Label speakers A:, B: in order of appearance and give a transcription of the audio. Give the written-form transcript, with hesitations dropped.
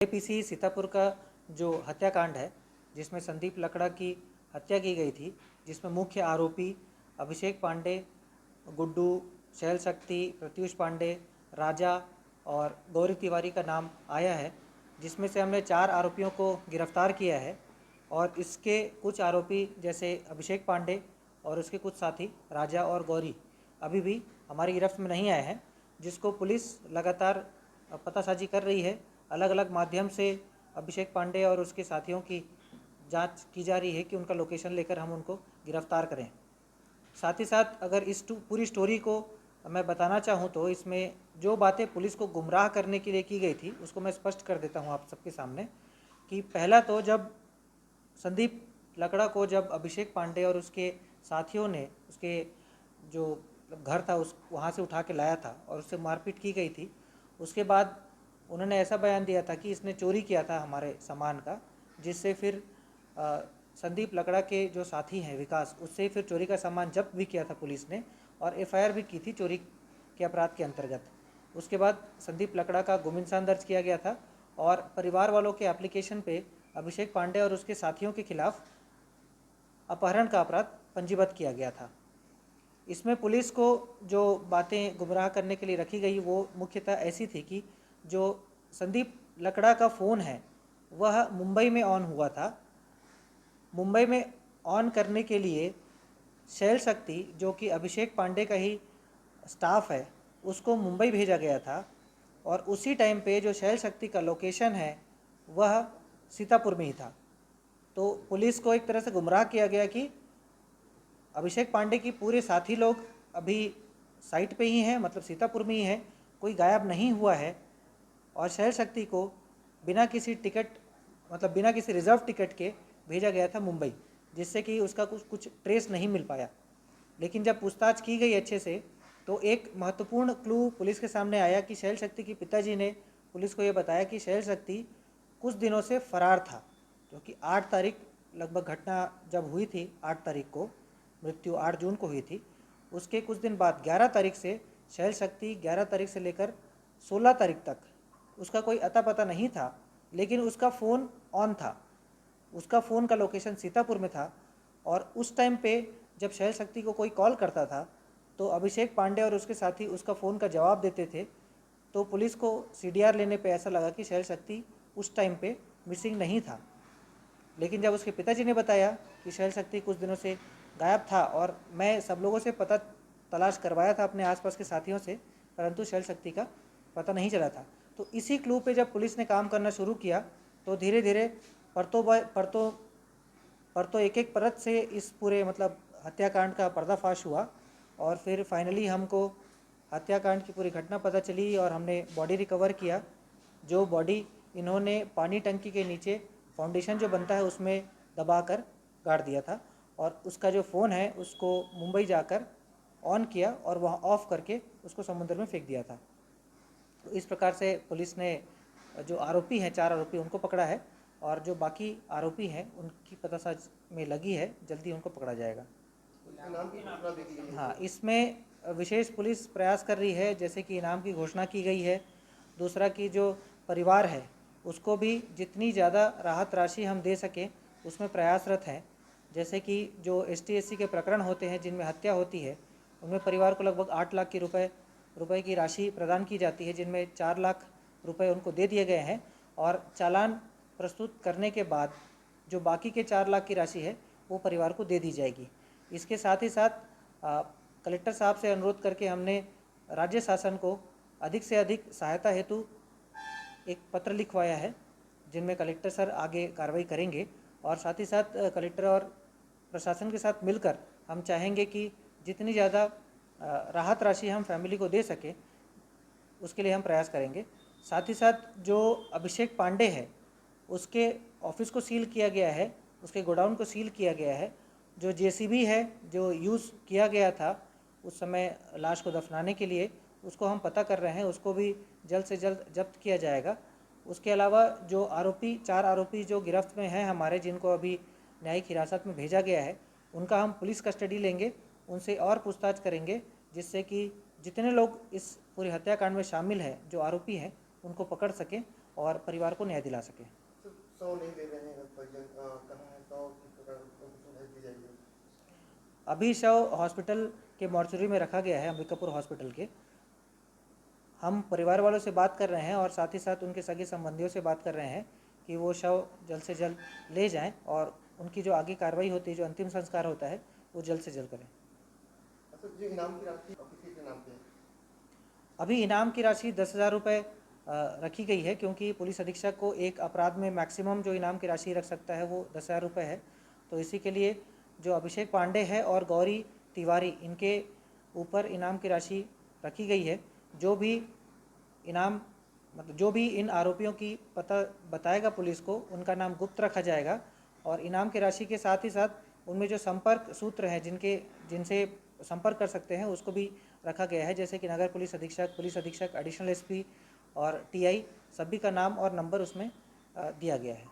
A: APC Sitapur का जो हत्याकांड है, जिसमें संदीप लकड़ा की हत्या की गई थी, जिसमें मुख्य आरोपी अभिषेक पांडे, गुड्डू, शैल शक्ति, प्रत्युष पांडे, राजा और गौरी तिवारी का नाम आया है, जिसमें से हमने 4 आरोपियों को गिरफ्तार किया है। और इसके कुछ आरोपी जैसे अभिषेक पांडे और उसके कुछ साथी राजा और गौरी अभी भी हमारी गिरफ्त में नहीं आए हैं, जिसको पुलिस लगातार पतासाजी कर रही है। अलग अलग माध्यम से अभिषेक पांडे और उसके साथियों की जांच की जा रही है कि उनका लोकेशन लेकर हम उनको गिरफ्तार करें। साथ ही साथ अगर इस पूरी स्टोरी को मैं बताना चाहूँ तो इसमें जो बातें पुलिस को गुमराह करने के लिए की गई थी उसको मैं स्पष्ट कर देता हूँ आप सबके सामने। कि पहला तो जब संदीप लकड़ा को जब अभिषेक पांडे और उसके साथियों ने उसके जो घर था उस वहाँ से उठा के लाया था और उससे मारपीट की गई थी, उसके बाद उन्होंने ऐसा बयान दिया था कि इसने चोरी किया था हमारे सामान का, जिससे फिर संदीप लकड़ा के जो साथी हैं विकास, उससे फिर चोरी का सामान जब्त भी किया था पुलिस ने और एफआईआर भी की थी चोरी के अपराध के अंतर्गत। उसके बाद संदीप लकड़ा का गुमइंसान दर्ज किया गया था और परिवार वालों के एप्लीकेशन पे अभिषेक पांडे और उसके साथियों के खिलाफ अपहरण का अपराध पंजीबद्ध किया गया था। इसमें पुलिस को जो बातें गुमराह करने के लिए रखी गई वो मुख्यतः ऐसी थी कि जो संदीप लकड़ा का फ़ोन है वह मुंबई में ऑन हुआ था। मुंबई में ऑन करने के लिए शैल शक्ति, जो कि अभिषेक पांडे का ही स्टाफ है, उसको मुंबई भेजा गया था और उसी टाइम पे जो शैल शक्ति का लोकेशन है वह सीतापुर में ही था। तो पुलिस को एक तरह से गुमराह किया गया कि अभिषेक पांडे की पूरे साथी लोग अभी साइट पे ही हैं, मतलब सीतापुर में ही है, कोई गायब नहीं हुआ है। और शैल शक्ति को बिना किसी टिकट, मतलब बिना किसी रिजर्व टिकट के भेजा गया था मुंबई, जिससे कि उसका कुछ ट्रेस नहीं मिल पाया। लेकिन जब पूछताछ की गई अच्छे से तो एक महत्वपूर्ण क्लू पुलिस के सामने आया कि शैल शक्ति के पिताजी ने पुलिस को ये बताया कि शैल शक्ति कुछ दिनों से फरार था, क्योंकि 8 तारीख लगभग घटना जब हुई थी, 8 तारीख को मृत्यु 8 जून को हुई थी, उसके कुछ दिन बाद 11 तारीख से शैल शक्ति 11 तारीख से लेकर 16 तारीख तक उसका कोई अता पता नहीं था, लेकिन उसका फ़ोन ऑन था, उसका फ़ोन का लोकेशन सीतापुर में था। और उस टाइम पे जब शैल शक्ति को कोई कॉल करता था तो अभिषेक पांडे और उसके साथी उसका फ़ोन का जवाब देते थे। तो पुलिस को सीडीआर लेने पे ऐसा लगा कि शैल शक्ति उस टाइम पे मिसिंग नहीं था। लेकिन जब उसके पिताजी ने बताया कि शैल शक्ति कुछ दिनों से गायब था और मैं सब लोगों से पता तलाश करवाया था अपने आसपास के साथियों से, परंतु शैल शक्ति का पता नहीं चला था। तो इसी क्लू पे जब पुलिस ने काम करना शुरू किया तो धीरे धीरे परतों एक एक परत से इस पूरे मतलब हत्याकांड का पर्दाफाश हुआ और फिर फाइनली हमको हत्याकांड की पूरी घटना पता चली और हमने बॉडी रिकवर किया। जो बॉडी इन्होंने पानी टंकी के नीचे फाउंडेशन जो बनता है उसमें दबाकर गाड़ दिया था और उसका जो फ़ोन है उसको मुंबई जाकर ऑन किया और वहाँ ऑफ करके उसको समुद्र में फेंक दिया था। तो इस प्रकार से पुलिस ने जो आरोपी हैं 4 आरोपी उनको पकड़ा है और जो बाकी आरोपी हैं उनकी पतासाज में लगी है, जल्दी उनको पकड़ा जाएगा। हाँ, इसमें विशेष पुलिस प्रयास कर रही है, जैसे कि इनाम की घोषणा की गई है। दूसरा कि जो परिवार है उसको भी जितनी ज़्यादा राहत राशि हम दे सकें उसमें प्रयासरत हैं। जैसे कि जो ST/SC के प्रकरण होते हैं जिनमें हत्या होती है उनमें परिवार को लगभग 8 लाख की रुपए की राशि प्रदान की जाती है, जिनमें 4 लाख रुपए उनको दे दिए गए हैं और चालान प्रस्तुत करने के बाद जो बाकी के 4 लाख की राशि है वो परिवार को दे दी जाएगी। इसके साथ ही साथ कलेक्टर साहब से अनुरोध करके हमने राज्य शासन को अधिक से अधिक सहायता हेतु एक पत्र लिखवाया है, जिनमें कलेक्टर सर आगे कार्रवाई करेंगे। और साथ ही साथ कलेक्टर और प्रशासन के साथ मिलकर हम चाहेंगे कि जितनी ज़्यादा राहत राशि हम फैमिली को दे सकें उसके लिए हम प्रयास करेंगे। साथ ही साथ जो अभिषेक पांडे है उसके ऑफिस को सील किया गया है, उसके गोडाउन को सील किया गया है। जो JCB है जो यूज़ किया गया था उस समय लाश को दफनाने के लिए, उसको हम पता कर रहे हैं, उसको भी जल्द से जल्द जब्त किया जाएगा। उसके अलावा जो आरोपी 4 आरोपी जो गिरफ्त में हैं हमारे, जिनको अभी न्यायिक हिरासत में भेजा गया है, उनका हम पुलिस कस्टडी लेंगे, उनसे और पूछताछ करेंगे, जिससे कि जितने लोग इस पूरे हत्याकांड में शामिल हैं जो आरोपी हैं उनको पकड़ सकें और परिवार को न्याय दिला सकें।
B: सौ नहीं दे रहे हैं परिजन, कहाँ है सौ, किस प्रकार उनको सुधार दी जाएगी?
A: अभी शव हॉस्पिटल के मॉर्चरी में रखा गया है, अंबिकापुर हॉस्पिटल के। हम परिवार वालों से बात कर रहे हैं और साथ ही साथ उनके सगे संबंधियों से बात कर रहे हैं कि वो शव जल्द से जल्द ले जाएं और उनकी जो आगे कार्रवाई होती है, जो अंतिम संस्कार होता है, वो जल्द से जल्द करें।
B: अच्छा, जो इनाम की राशि किसी के नाम पे है?
A: अभी इनाम की राशि 10,000 रुपये रखी गई है, क्योंकि पुलिस अधीक्षक को एक अपराध में मैक्सिमम जो इनाम की राशि रख सकता है वो 10,000 रुपये है। तो इसी के लिए जो अभिषेक पांडे है और गौरी तिवारी, इनके ऊपर इनाम की राशि रखी गई है। जो भी इनाम मतलब जो भी इन आरोपियों की पता बताएगा पुलिस को, उनका नाम गुप्त रखा जाएगा और इनाम की राशि के साथ ही साथ उनमें जो संपर्क सूत्र हैं जिनसे संपर्क कर सकते हैं, उसको भी रखा गया है, जैसे कि नगर पुलिस अधीक्षक, एडिशनल एसपी और टीआई, सभी का नाम और नंबर उसमें दिया गया है।